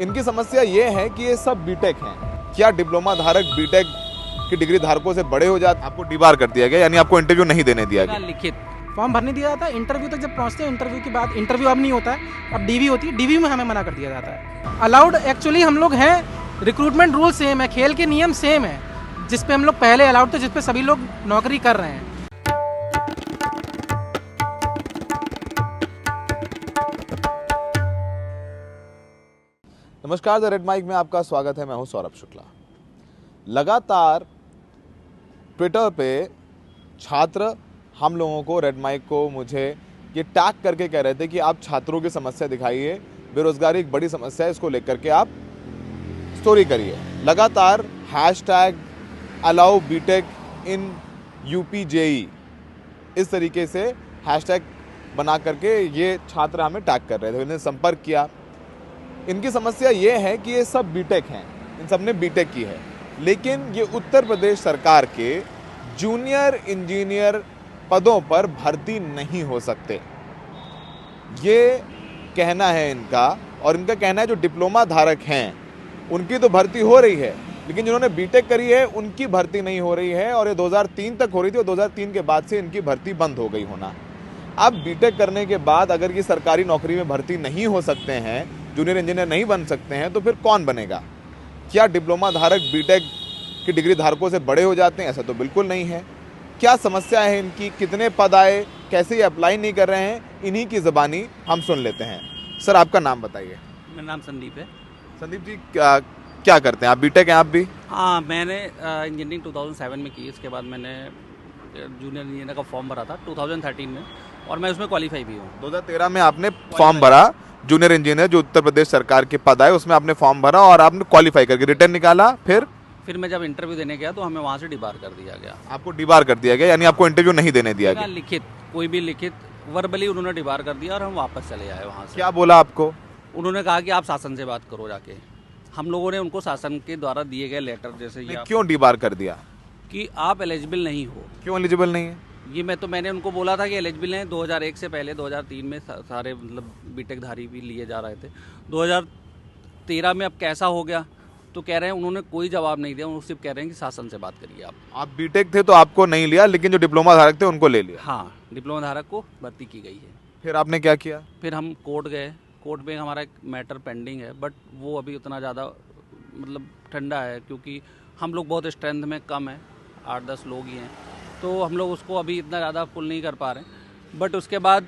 इनकी समस्या ये है कि ये सब बीटेक हैं। क्या डिप्लोमा धारक बीटेक की डिग्री धारकों से बड़े हो जाते? आपको डिबार कर दिया गया, यानी आपको इंटरव्यू नहीं देने दिया गया। लिखित फॉर्म भरने दिया जाता है, इंटरव्यू तक जब पहुंचते हैं, इंटरव्यू के बाद इंटरव्यू अब नहीं होता है, अब डीवी होती है, डीवी में हमें मना कर दिया जाता है। अलाउड एक्चुअली हम लोग हैं, रिक्रूटमेंट रूल सेम है, खेल के नियम सेम है, जिस पे हम लोग पहले अलाउड थे, जिस पे सभी लोग नौकरी कर रहे हैं। नमस्कार, द रेड माइक में आपका स्वागत है। मैं हूं सौरभ शुक्ला। लगातार ट्विटर पे छात्र हम लोगों को, रेड माइक को, मुझे ये टैग करके कह रहे थे कि आप छात्रों की समस्या दिखाइए, बेरोजगारी एक बड़ी समस्या है, इसको लेकर के आप स्टोरी करिए। लगातार hashtag allow BTech in UP JE, इस तरीके से हैशटैग बना करके ये छात्र हमें टैग कर रहे थे। इन्हें संपर्क किया। इनकी समस्या ये है कि ये सब बीटेक हैं, इन सब ने बीटेक की है, लेकिन ये उत्तर प्रदेश सरकार के जूनियर इंजीनियर पदों पर भर्ती नहीं हो सकते, ये कहना है इनका। और इनका कहना है जो डिप्लोमा धारक हैं उनकी तो भर्ती हो रही है, लेकिन जिन्होंने बीटेक करी है उनकी भर्ती नहीं हो रही है। और ये 2003 तक हो रही थी और 2003 के बाद से इनकी भर्ती बंद हो गई होना। अब बीटेक करने के बाद अगर ये सरकारी नौकरी में भर्ती नहीं हो सकते हैं, जूनियर इंजीनियर नहीं बन सकते हैं, तो फिर कौन बनेगा? क्या डिप्लोमा धारक बीटेक की डिग्री धारकों से बड़े हो जाते हैं? ऐसा तो बिल्कुल नहीं है। क्या समस्या है इनकी, कितने पद आए, कैसे ये अप्लाई नहीं कर रहे हैं, इन्हीं की ज़बानी हम सुन लेते हैं। सर, आपका नाम बताइए। मेरा नाम संदीप है। संदीप जी, क्या करते हैं आप? बीटेक हैं आप भी? हाँ, मैंने इंजीनियरिंग 2007 में की। इसके बाद मैंने जूनियर इंजीनियर का फॉर्म भरा था 2013 में, और मैं उसमें क्वालिफाई भी हूँ। 2013 में आपने फॉर्म भरा, जूनियर इंजीनियर जो उत्तर प्रदेश सरकार के पद आए उसमें आपने फॉर्म भरा और आपने क्वालिफाई करके रिटर्न निकाला। फिर मैं जब इंटरव्यू देने गया तो हमें वहाँ से डिबार कर दिया गया। आपको डिबार कर दिया गया, यानी आपको इंटरव्यू नहीं देने दिया गया? लिखित, कोई भी लिखित, वर्बली उन्होंने डिबार कर दिया और हम वापस चले आए वहाँ से। क्या बोला आपको? उन्होंने कहा कि आप शासन से बात करो जाके। हम लोगों ने उनको शासन के द्वारा दिए गए लेटर, जैसे ये क्यों डिबार कर दिया कि आप एलिजिबल नहीं हो। क्यों एलिजिबल नहीं है? ये मैंने उनको बोला था कि एलिजिबल हैं। 2001 से पहले 2003 में सारे मतलब बीटेक धारी भी लिए जा रहे थे। 2013 में अब कैसा हो गया तो कह रहे हैं, उन्होंने कोई जवाब नहीं दिया। उन्होंने सिर्फ कह रहे हैं कि शासन से बात करिए आप बीटेक थे तो आपको नहीं लिया, लेकिन जो डिप्लोमा धारक थे उनको ले लिया। हाँ, डिप्लोमा धारक को भर्ती की गई है। फिर आपने क्या किया? फिर हम कोर्ट गए। कोर्ट में हमारा एक मैटर पेंडिंग है, बट वो अभी उतना ज़्यादा मतलब ठंडा है, क्योंकि हम लोग बहुत स्ट्रेंथ में कम है, 8-10 लोग ही हैं, तो हम लोग उसको अभी इतना ज़्यादा पुल नहीं कर पा रहे। बट उसके बाद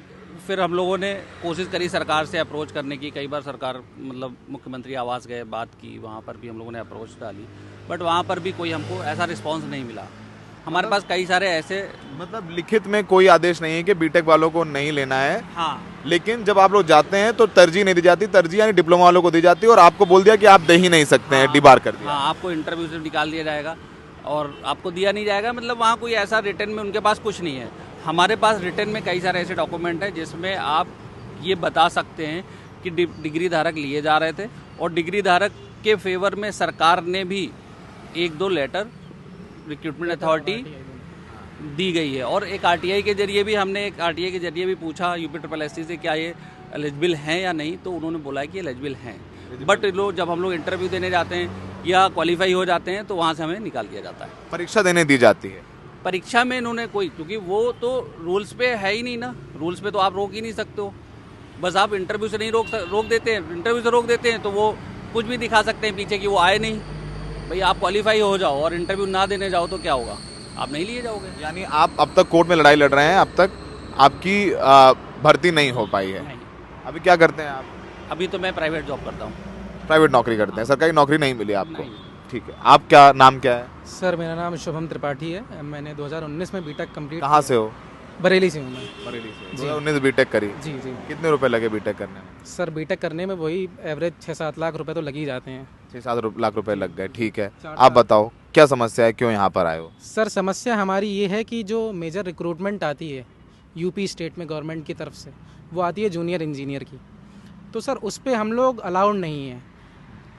फिर हम लोगों ने कोशिश करी सरकार से अप्रोच करने की। कई बार सरकार मतलब मुख्यमंत्री आवास गए, बात की, वहाँ पर भी हम लोगों ने अप्रोच डाली, बट वहाँ पर भी कोई हमको ऐसा रिस्पांस नहीं मिला। हमारे पास कई सारे ऐसे मतलब लिखित में कोई आदेश नहीं है कि बीटेक वालों को नहीं लेना है। हाँ, लेकिन जब आप लोग जाते हैं तो तरजीह नहीं दी जाती। तरजीह यानी डिप्लोमा वालों को दी जाती है, और आपको बोल दिया कि आप दे ही नहीं सकते हैं, डिबार कर दिया। हाँ, आपको इंटरव्यू से निकाल दिया जाएगा और आपको दिया नहीं जाएगा। मतलब वहाँ कोई ऐसा रिटर्न में उनके पास कुछ नहीं है। हमारे पास रिटर्न में कई सारे ऐसे डॉक्यूमेंट हैं जिसमें आप ये बता सकते हैं कि डिग्री धारक लिए जा रहे थे, और डिग्री धारक के फेवर में सरकार ने भी 1-2 लेटर रिक्रूटमेंट अथॉरिटी दी गई है। और एक आरटीआई के जरिए भी हमने पूछा UPSSSC से क्या ये एलिजिबल हैं या नहीं, तो उन्होंने बोला है कि एलिजिबल हैं। बट लोग जब हम लोग इंटरव्यू देने जाते हैं या क्वालिफाई हो जाते हैं तो वहाँ से हमें निकाल दिया जाता है। परीक्षा देने दी जाती है? परीक्षा में इन्होंने कोई, क्योंकि वो तो रूल्स पे है ही नहीं ना, रूल्स पे तो आप रोक ही नहीं सकते हो। बस आप इंटरव्यू से नहीं रोक देते हैं, इंटरव्यू से रोक देते हैं तो वो कुछ भी दिखा सकते हैं पीछे कि वो आए नहीं। भाई, आप क्वालिफाई हो जाओ और इंटरव्यू ना देने जाओ तो क्या होगा? आप नहीं लिए जाओगे। यानी आप अब तक कोर्ट में लड़ाई लड़ रहे हैं, अब तक आपकी भर्ती नहीं हो पाई है। नहीं। अभी क्या करते हैं आप? अभी तो मैं प्राइवेट जॉब करता हूँ। प्राइवेट नौकरी करते हैं, सरकारी नौकरी नहीं मिली आपको? ठीक है। आप क्या नाम क्या है? सर, मेरा नाम शुभम त्रिपाठी है। मैंने 2019 में बीटेक कंप्लीट। कहाँ से हो? बरेली से हूँ मैं। बरेली से। 2019 बीटेक करी? जी जी। कितने रुपए लगे बीटेक करने में? सर, बीटेक करने में वही एवरेज 6-7 लाख रुपए तो लग ही जाते हैं। 6-7 लाख रुपए लग गए। ठीक है, आप बताओ क्या समस्या है, क्यों यहाँ पर आए हो? सर, समस्या हमारी ये है कि जो मेजर रिक्रूटमेंट आती है यूपी स्टेट में गवर्नमेंट की तरफ से, वो आती है जूनियर इंजीनियर की। तो सर, उस पर हम लोग अलाउड नहीं है।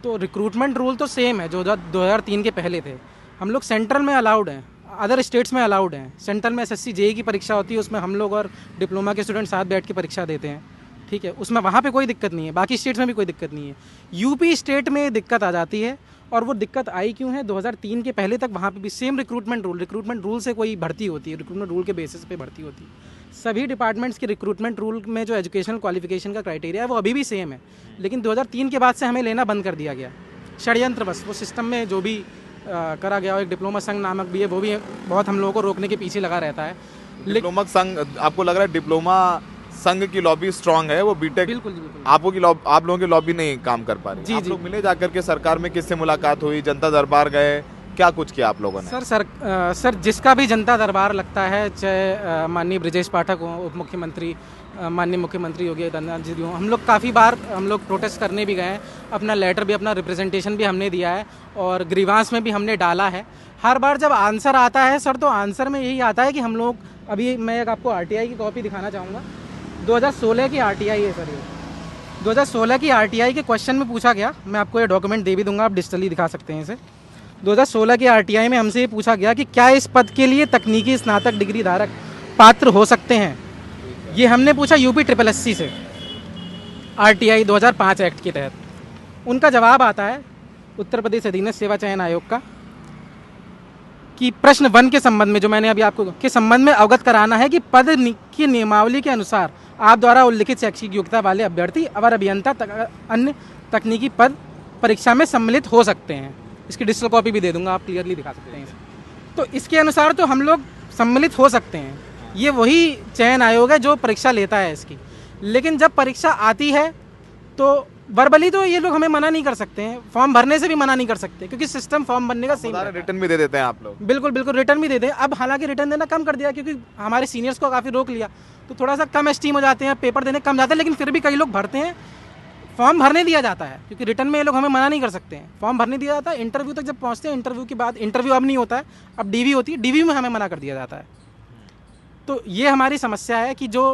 तो रिक्रूटमेंट रूल तो सेम है जो 2003 के पहले थे। हम लोग सेंट्रल में अलाउड हैं, अदर स्टेट्स में अलाउड हैं। सेंट्रल में SSC JEE की परीक्षा होती है, उसमें हम लोग और डिप्लोमा के स्टूडेंट साथ बैठ के परीक्षा देते हैं। ठीक है, उसमें वहाँ पे कोई दिक्कत नहीं है, बाकी स्टेट्स में भी कोई दिक्कत नहीं है। यूपी स्टेट में दिक्कत आ जाती है, और वो दिक्कत आई क्यों है, 2003 के पहले तक वहाँ पे भी सेम रिक्रूटमेंट रूल से कोई भर्ती होती है, रिक्रूटमेंट रूल के बेसिस पे भर्ती होती है। सभी डिपार्टमेंट्स के रिक्रूटमेंट रूल में जो एजुकेशनल क्वालिफिकेशन का क्राइटेरिया है वो अभी भी सेम है, लेकिन 2003 के बाद से हमें लेना बंद कर दिया गया। षड्यंत्र बस, वो सिस्टम में जो भी करा गया, और एक डिप्लोमा संघ नामक भी है, वो भी बहुत हम लोगों को रोकने के पीछे लगा रहता है। डिप्लोमा संघ, आपको लग रहा है डिप्लोमा संघ की लॉबी स्ट्रांग है, वो बीटेक बिल्कुल बिल्कुल। आप लोगों की लॉबी नहीं काम कर पा रही। जी, आप जी। लोग मिले जाकर के, सरकार में किससे मुलाकात हुई, जनता दरबार गए, क्या कुछ किया आप लोगों ने? सर जिसका भी जनता दरबार लगता है, चाहे माननीय ब्रजेश पाठक हो, उप मुख्यमंत्री, माननीय मुख्यमंत्री योगी आदित्यनाथ जी हो, हम लोग काफ़ी बार हम लोग प्रोटेस्ट करने भी गए हैं, अपना लेटर भी, अपना रिप्रेजेंटेशन भी हमने दिया है, और ग्रीवांस में भी हमने डाला है। हर बार जब आंसर आता है सर, तो आंसर में यही आता है कि हम लोग, अभी मैं एक आपको आरटीआई की कॉपी दिखाना चाहूँगा, 2016 की आरटीआई है सर ये। 2016 की आरटीआई के क्वेश्चन में पूछा गया, मैं आपको ये डॉक्यूमेंट दे भी दूंगा, आप डिजिटली दिखा सकते हैं इसे। 2016 की आरटीआई में हमसे ये पूछा गया कि क्या इस पद के लिए तकनीकी स्नातक डिग्री धारक पात्र हो सकते हैं। ये हमने पूछा यूपी SSSC से, आरटीआई 2005 एक्ट के तहत। उनका जवाब आता है उत्तर प्रदेश अधीनस्थ सेवा चयन आयोग का, कि प्रश्न 1 के संबंध में, जो मैंने अभी आपको के संबंध में अवगत कराना है कि पद की नियमावली के अनुसार आप द्वारा उल्लिखित शैक्षिक योग्यता वाले अभ्यर्थी अवर अभियंता अन्य तकनीकी पद परीक्षा में सम्मिलित हो सकते हैं। इसकी डिजिटल कॉपी भी दे दूंगा, आप क्लियरली दिखा सकते हैं। तो इसके अनुसार तो हम लोग सम्मिलित हो सकते हैं, ये वही चयन आयोग है जो परीक्षा लेता है इसकी। लेकिन जब परीक्षा आती है तो वर्बली तो ये लोग हमें मना नहीं कर सकते हैं, फॉर्म भरने से भी मना नहीं कर सकते, क्योंकि सिस्टम फॉर्म भरने का सेम है। रिटर्न भी दे देते हैं आप लोग? बिल्कुल बिल्कुल, रिटर्न भी दे दें। अब हालांकि रिटर्न देना कम कर दिया, क्योंकि हमारे सीनियर्स को काफ़ी रोक लिया, तो थोड़ा सा कम एस्टीम हो जाते हैं, पेपर देने कम जाते हैं, लेकिन फिर भी कई लोग भरते हैं। फॉर्म भरने दिया जाता है, क्योंकि रिटर्न में ये लोग हमें मना नहीं कर सकते हैं, फॉर्म भरने दिया जाता है। इंटरव्यू तक जब पहुँचते हैं, इंटरव्यू के बाद, इंटरव्यू अब नहीं होता है, अब डीवी होती है, डीवी में हमें मना कर दिया जाता है। तो ये हमारी समस्या है कि जो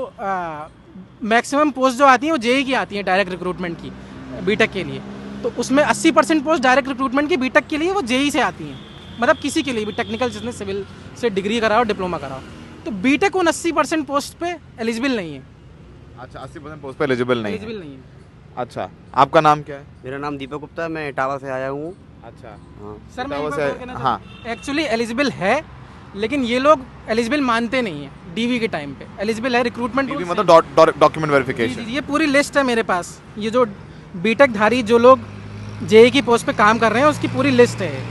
मैक्सिमम पोस्ट जो आती हैं वो जेई की आती हैं, डायरेक्ट रिक्रूटमेंट की बीटेक के लिए, तो उसमें 80% पोस्ट डायरेक्ट रिक्रूटमेंट की बीटेक के लिए वो जेई से आती हैं। मतलब किसी के लिए भी, टेक्निकल जिसने सिविल से डिग्री कराओ, डिप्लोमा कराओ, तो बीटेक उन 80% पोस्ट पे एलिजिबल नहीं है। अच्छा, 80% पोस्ट पे एलिजिबल नहीं नहीं है। अच्छा, आपका नाम क्या है? मेरा नाम दीपक गुप्ता है, मैं इटावा से आया हूँ। अच्छा, हाँ सर मैं इटावा से, हाँ, एक्चुअली एलिजिबल है, लेकिन ये लोग एलिजिबल मानते नहीं है। डीवी के टाइम पे एलिजिबल है, रिक्रूटमेंट मतलब डॉक्यूमेंट वेरिफिकेशन। ये पूरी लिस्ट है मेरे पास, ये जो बीटेक धारी जो लोग जेई की पोस्ट पे काम कर रहे हैं उसकी पूरी लिस्ट है,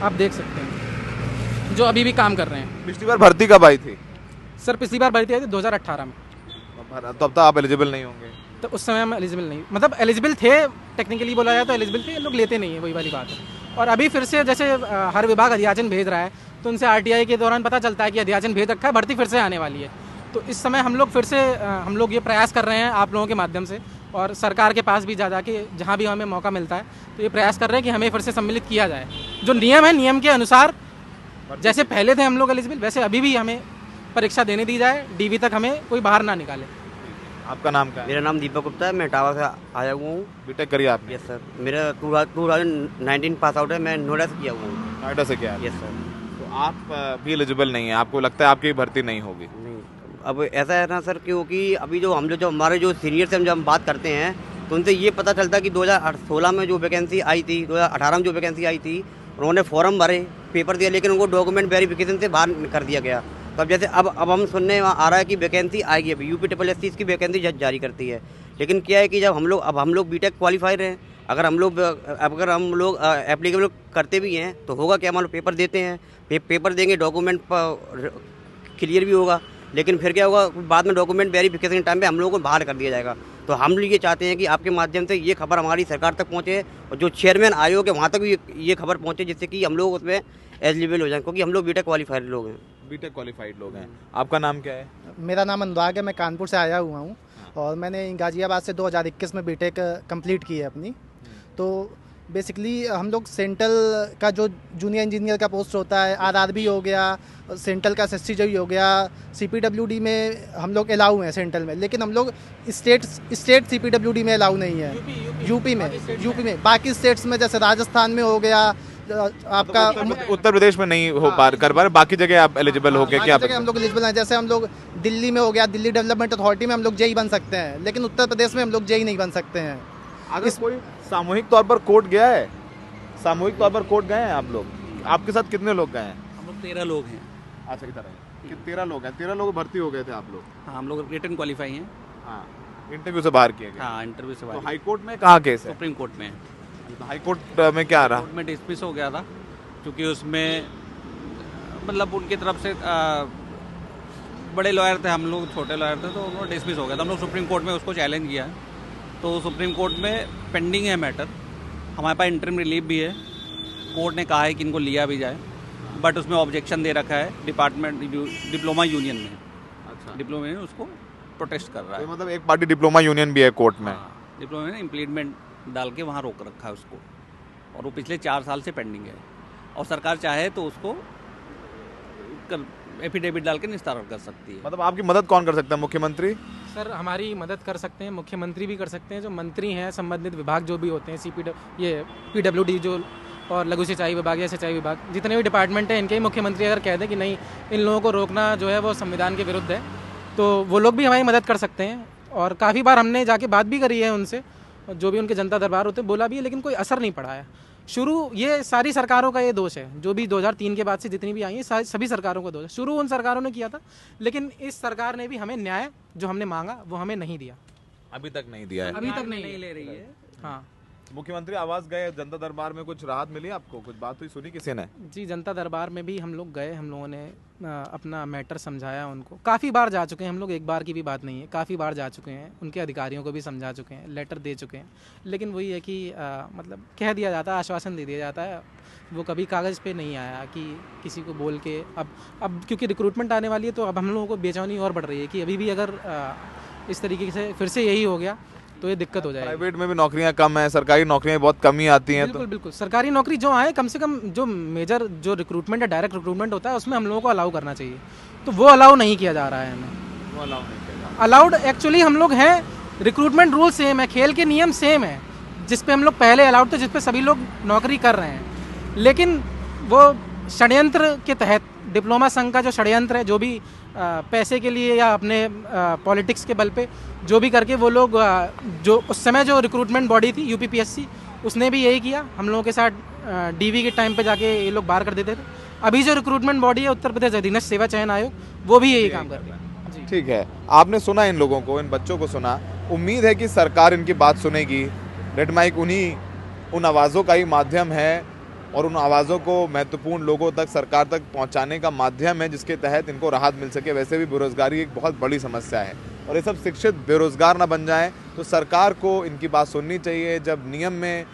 आप देख सकते हैं, जो अभी भी काम कर रहे हैं। पिछली बार भर्ती कब आई थी? सर पिछली बार भर्ती आई थी 2018 में, तो अब तक आप एलिजिबल नहीं होंगे। तो उस समय हम एलिजिबल नहीं, मतलब एलिजिबल थे, टेक्निकली बोला जाए तो एलिजिबल थे, लोग लेते नहीं है, वही वाली बात है। और अभी फिर से जैसे हर विभाग अध्याचन भेज रहा है, तो उनसे आरटीआई के दौरान पता चलता है कि अध्याचन भेज रखा है, भर्ती फिर से आने वाली है। तो इस समय हम लोग फिर से हम लोग ये प्रयास कर रहे हैं आप लोगों के माध्यम से, और सरकार के पास भी जा जाके जहाँ भी हमें मौका मिलता है, तो ये प्रयास कर रहे हैं कि हमें फिर से सम्मिलित किया जाए। जो नियम है, नियम के अनुसार जैसे पहले थे हम लोग एलिजिबल, वैसे अभी भी हमें परीक्षा देने दी जाए, डीवी तक हमें कोई बाहर ना निकाले। आपका नाम क्या है? मेरा नाम दीपक गुप्ता है, मैं इटावा से आया हुआ हूँ। बीटेक करिए आपने? यस सर, मेरा 2019 पास आउट है, मैं नोएडा से किया हुआ हूँ। नोएडा से क्या है? Yes sir. तो आप भी एलिजिबल नहीं है, आपको लगता है आपकी भर्ती नहीं होगी? नहीं, अब ऐसा है ना सर, क्योंकि अभी जो हम जो हमारे जो सीनियर से हम जब हम बात करते हैं, तो उनसे ये पता चलता कि 2016 में जो वैकेंसी आई थी, 2018 में जो वैकेंसी आई थी, उन्होंने फॉर्म भरे, पेपर दिया, लेकिन उनको डॉक्यूमेंट वेरिफिकेशन से बाहर कर दिया गया। तो अब जैसे अब हम सुनने आ रहा है कि वैकेंसी आएगी, अभी यूपी SSSC इसकी वैकेंसी जारी करती है। लेकिन क्या है कि जब हम लोग बीटेक क्वालिफाइड हैं, अगर हम लोग एप्लीकेबल करते भी हैं, तो होगा क्या, मान लो पेपर देते हैं, पेपर देंगे, डॉक्यूमेंट क्लियर भी होगा, लेकिन फिर क्या होगा, बाद में डॉक्यूमेंट वेरिफिकेशन टाइम पे हम लोगों को बाहर कर दिया जाएगा। तो हम लोग ये चाहते हैं कि आपके माध्यम से ये खबर हमारी सरकार तक पहुँचे, और जो चेयरमैन आयोग है वहाँ तक भी ये खबर पहुँचे, जिससे कि हम लोग उसमें एलिजिबल हो जाएं, क्योंकि हम लोग बीटेक क्वालिफाइड लोग हैं। बीटेक क्वालिफाइड लोग हैं। आपका नाम क्या है? मेरा नाम अनुराग है, मैं कानपुर से आया हुआ हूँ, और मैंने गाज़ियाबाद से 2021 में बीटेक कंप्लीट की है अपनी। तो बेसिकली हम लोग सेंट्रल का जो जूनियर इंजीनियर का पोस्ट होता है, आरआरबी हो गया, सेंट्रल का SSCJE हो गया, CPWD में हम लोग अलाउ हैं सेंट्रल में, लेकिन हम लोग स्टेट CPWD में अलाउ नहीं है। यूपी में बाकी स्टेट्स में जैसे राजस्थान में हो गया, आपका उत्तर प्रदेश में नहीं हो कर पा रहे, बाकी जगह आप एलिजिबल हो गए क्या? बाकी जगह हम लोग एलिजिबल हैं, जैसे हम लोग दिल्ली में हो गया, दिल्ली डेवलपमेंट अथॉरिटी में हम लोग जेई बन सकते हैं, लेकिन उत्तर प्रदेश में हम लोग जेई नहीं बन सकते हैं। अगर कोई सामूहिक तौर पर कोर्ट गया है, सामूहिक तौर पर कोर्ट गए हैं आप लोग, आपके साथ कितने लोग गए हैं? हम लोग 13 लोग हैं। अच्छा, कितना है? 13 लोग हैं, 13 लोग भर्ती हो गए थे आप लोग? हाँ, हम लोग रिटर्न क्वालिफाई हैं। हाँ, इंटरव्यू से बाहर किए गए। हाँ, इंटरव्यू से तो बाद हाई कोर्ट में कहाँ केस है? सुप्रीम कोर्ट में। तो हाई कोर्ट में क्या रहा? कोर्ट में डिसमिस हो गया था, क्योंकि उसमें मतलब उनकी तरफ से बड़े लॉयर थे, हम लोग छोटे लॉयर थे, तो उन्होंने डिसमिस हो गया था। हम लोग सुप्रीम कोर्ट में उसको चैलेंज किया है, तो सुप्रीम कोर्ट में पेंडिंग है मैटर। हमारे पास इंटरिम रिलीफ भी है, कोर्ट ने कहा है कि इनको लिया भी जाए, बट उसमें ऑब्जेक्शन दे रखा है डिपार्टमेंट डिप्लोमा यूनियन में। अच्छा, डिप्लोमा यूनियन उसको प्रोटेस्ट कर रहा है। तो मतलब एक पार्टी डिप्लोमा यूनियन भी है कोर्ट में। हाँ, डिप्लोमा में इम्प्लीमेंट डाल के वहाँ रोक रखा है उसको, और वो पिछले 4 साल से पेंडिंग है, और सरकार चाहे तो उसको एफिडेविट डाल के निस्तारण कर सकती है। मतलब आपकी मदद कौन कर सकता है? मुख्यमंत्री? सर हमारी मदद कर सकते हैं, मुख्यमंत्री भी कर सकते हैं, जो मंत्री हैं, संबंधित विभाग जो भी होते हैं, ये PWD जो, और लघु सिंचाई विभाग या सिंचाई विभाग, जितने भी डिपार्टमेंट हैं, इनके ही मुख्यमंत्री अगर कह दें कि नहीं, इन लोगों को रोकना जो है वो संविधान के विरुद्ध है, तो वो लोग भी हमारी मदद कर सकते हैं। और काफ़ी बार हमने जाके बात भी करी है उनसे, जो भी उनके जनता दरबार होते हैं, बोला भी है, लेकिन कोई असर नहीं पड़ा है। ये सारी सरकारों का ये दोष है, जो भी 2003 के बाद से जितनी भी आई हैं, सभी सरकारों का दोष है। शुरू उन सरकारों ने किया था, लेकिन इस सरकार ने भी हमें न्याय जो हमने मांगा वो हमें नहीं दिया, अभी तक नहीं दिया है। अभी तक नहीं ले रही है। हाँ मुख्यमंत्री आवास गए, जनता दरबार में कुछ राहत मिली आपको? कुछ बात हुई, सुनी किसी ने? जी, जनता दरबार में भी हम लोग गए, हम लोगों ने अपना मैटर समझाया उनको। काफ़ी बार जा चुके हैं हम लोग, एक बार की भी बात नहीं है, काफ़ी बार जा चुके हैं, उनके अधिकारियों को भी समझा चुके हैं, लेटर दे चुके हैं, लेकिन वही है कि मतलब कह दिया जाता है, आश्वासन दे दिया जाता है, वो कभी कागज़ पे नहीं आया कि किसी को बोल के। अब क्योंकि रिक्रूटमेंट आने वाली है, तो अब हम लोगों को बेचैनी और बढ़ रही है कि अभी भी अगर इस तरीके से फिर से यही हो गया तो ये दिक्कत हो जाएगी। प्राइवेट में भी नौकरियां कम है, सरकारी नौकरियां बहुत कम ही आती हैं। बिल्कुल बिल्कुल, सरकारी नौकरी जो आए, कम से कम जो मेजर जो रिक्रूटमेंट है, डायरेक्ट रिक्रूटमेंट होता है, उसमें हम लोगों को अलाउ करना चाहिए, तो वो अलाउ नहीं किया जा रहा है हमें। अलाउड एक्चुअली हम लोग हैं, रिक्रूटमेंट रूल सेम है, खेल के नियम सेम है, जिस पे हम लोग पहले अलाउड थे, जिस पे सभी लोग नौकरी कर रहे हैं, लेकिन वो षड्यंत्र के तहत, डिप्लोमा संघ का जो षड्यंत्र है, जो भी पैसे के लिए या अपने पॉलिटिक्स के बल पे जो भी करके वो लोग, जो उस समय जो रिक्रूटमेंट बॉडी थी UPPSC, उसने भी यही किया, हम लोगों के साथ DV के टाइम पे जाके ये लोग बाहर कर देते थे। अभी जो रिक्रूटमेंट बॉडी है उत्तर प्रदेश अधीनस्थ सेवा चयन आयोग, वो भी यही काम कर रही है। जी ठीक है, आपने सुना इन लोगों को, इन बच्चों को सुना। उम्मीद है कि सरकार इनकी बात सुनेगी। रेड माइक उन आवाज़ों का ही माध्यम है, और उन आवाज़ों को महत्वपूर्ण लोगों तक, सरकार तक पहुंचाने का माध्यम है, जिसके तहत इनको राहत मिल सके। वैसे भी बेरोजगारी एक बहुत बड़ी समस्या है, और ये सब शिक्षित बेरोजगार ना बन जाएं, तो सरकार को इनकी बात सुननी चाहिए। जब नियम में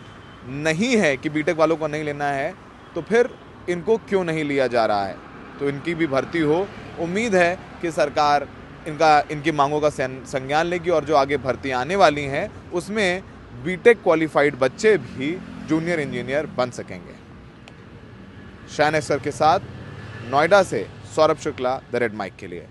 नहीं है कि बीटेक वालों को नहीं लेना है, तो फिर इनको क्यों नहीं लिया जा रहा है? तो इनकी भी भर्ती हो। उम्मीद है कि सरकार इनकी मांगों का संज्ञान लेगी, और जो आगे भर्ती आने वाली हैं उसमें बीटेक क्वालिफाइड बच्चे भी जूनियर इंजीनियर बन सकेंगे। शान अख्तर के साथ नोएडा से Saurabh Shukla, the red mic के लिए।